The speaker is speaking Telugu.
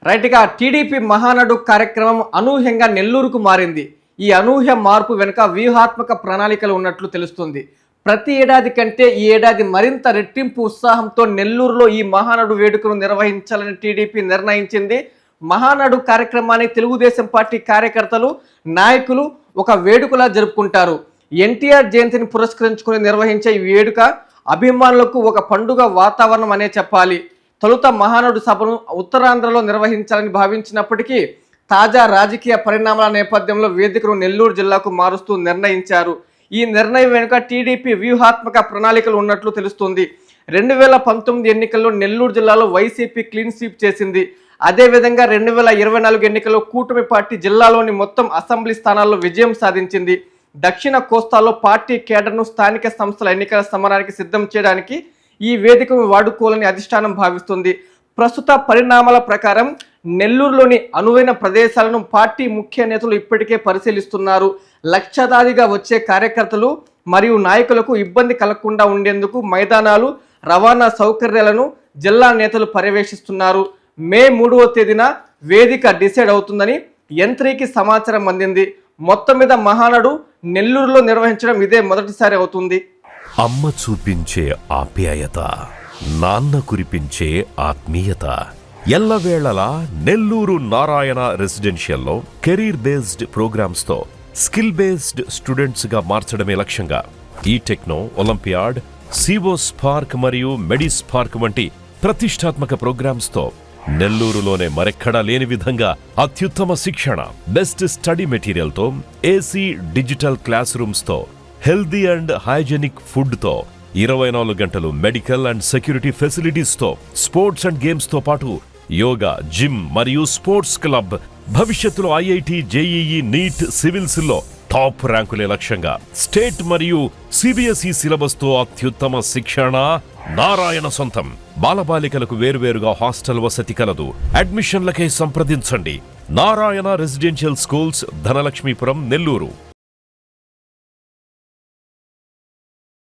రైట్గా టీడీపీ మహానాడు కార్యక్రమం అనూహ్యంగా నెల్లూరుకు మారింది. ఈ అనూహ్య మార్పు వెనుక వ్యూహాత్మక ప్రణాళికలు ఉన్నట్లు తెలుస్తుంది. ప్రతి ఏడాది కంటే ఈ ఏడాది మరింత రెట్టింపు ఉత్సాహంతో నెల్లూరులో ఈ మహానాడు వేడుకను నిర్వహించాలని టీడీపీ నిర్ణయించింది. మహానాడు కార్యక్రమాన్ని తెలుగుదేశం పార్టీ కార్యకర్తలు, నాయకులు ఒక వేడుకలా జరుపుకుంటారు. ఎన్టీఆర్ జయంతిని పురస్కరించుకుని నిర్వహించే ఈ వేడుక అభిమానులకు ఒక పండుగ వాతావరణం అనే చెప్పాలి. తొలుత మహానాడు సభను ఉత్తరాంధ్రలో నిర్వహించాలని భావించినప్పటికీ తాజా రాజకీయ పరిణామాల నేపథ్యంలో వేదికను నెల్లూరు జిల్లాకు మారుస్తూ నిర్ణయించారు. ఈ నిర్ణయం వెనుక టీడీపీ వ్యూహాత్మక ప్రణాళికలు ఉన్నట్లు తెలుస్తుంది. 2019 ఎన్నికల్లో నెల్లూరు జిల్లాలో వైసీపీ క్లీన్ స్వీప్ చేసింది. అదేవిధంగా 2024 ఎన్నికల్లో కూటమి పార్టీ జిల్లాలోని మొత్తం అసెంబ్లీ స్థానాల్లో విజయం సాధించింది. దక్షిణ కోస్తాలో పార్టీ కేడర్ను స్థానిక సంస్థల ఎన్నికల సమరానికి సిద్ధం చేయడానికి ఈ వేదికను వాడుకోవాలని అధిష్టానం భావిస్తుంది. ప్రస్తుత పరిణామాల ప్రకారం నెల్లూరులోని అనువైన ప్రదేశాలను పార్టీ ముఖ్య నేతలు ఇప్పటికే పరిశీలిస్తున్నారు. లక్షలాదిగా వచ్చే కార్యకర్తలు మరియు నాయకులకు ఇబ్బంది కలగకుండా ఉండేందుకు మైదానాలు, రవాణా సౌకర్యాలను జిల్లా నేతలు పర్యవేక్షిస్తున్నారు. మే 3వ తేదీన వేదిక డిసైడ్ అవుతుందని యంత్రికి సమాచారం అందింది. మొత్తం మీద మహానాడు నెల్లూరులో నిర్వహించడం ఇదే మొదటిసారి అవుతుంది. అమ్మ చూపించే ఆప్యాయత, నాన్న కురిపించే ఆత్మీయత ఎల్లవేళలా నెల్లూరు నారాయణ రెసిడెన్షియల్లో కెరీర్ బేస్డ్ ప్రోగ్రామ్స్ తో స్కిల్ బేస్డ్ స్టూడెంట్స్ గా మార్చడమే లక్ష్యంగా ఈ టెక్నో, ఒలింపియాడ్, సివో స్పార్క్ మరియు మెడి స్పార్క్ వంటి ప్రతిష్టాత్మక ప్రోగ్రామ్స్ తో నెల్లూరులోనే మరెక్కడా లేని విధంగా అత్యుత్తమ శిక్షణ, బెస్ట్ స్టడీ మెటీరియల్ తో, ఏసీ డిజిటల్ క్లాస్ రూమ్స్ తో, హెల్దీ అండ్ హైజెనిక్ ఫుడ్ తో, 24 గంటలు మెడికల్ అండ్ సెక్యూరిటీ ఫెసిలిటీస్ తో, స్పోర్ట్స్ అండ్ గేమ్స్ తో పాటు యోగా, జిమ్ మరియు స్పోర్ట్స్ క్లబ్, భవిష్యత్తులో ఐఐటి, జేఈఈ, నీట్, సివిల్స్ లో టాప్ ర్యాంకులే లక్ష్యంగా స్టేట్ మరియు సిబిఎస్ఈ సిలబస్ తో అత్యుత్తమ శిక్షణ నారాయణ సొంతం. బాలబాలికలకు వేర్వేరుగా హాస్టల్ వసతి కలదు. అడ్మిషన్లకై సంప్రదించండి. Narayana residential schools, Dhanalakshmipuram, Nellore.